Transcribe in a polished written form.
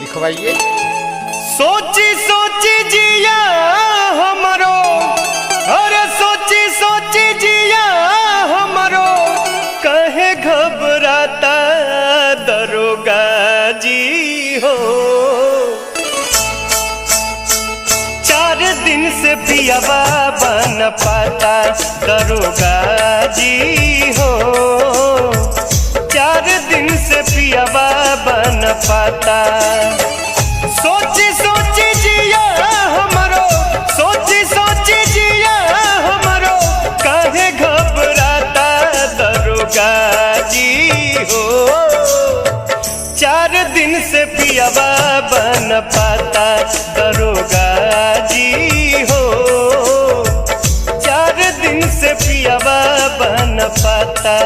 लिखवाइए। सोची सोची जिया हमरो, अरे सोची सोची जिया हमरो, कहे घबराता दरोगा जी हो। 4 दिन से पिया बाबा न पाता दरोगा जी हो। 4 दिन से पिया बाबा न पाता। सोची सोची जिया हमरो, सोची सोची जिया हमरो, काहे घबराता दरोगा जी हो। 4 दिन से पिया बाबा न पाता दरोगा जी हो। 4 दिन से पिया बाबा न पाता।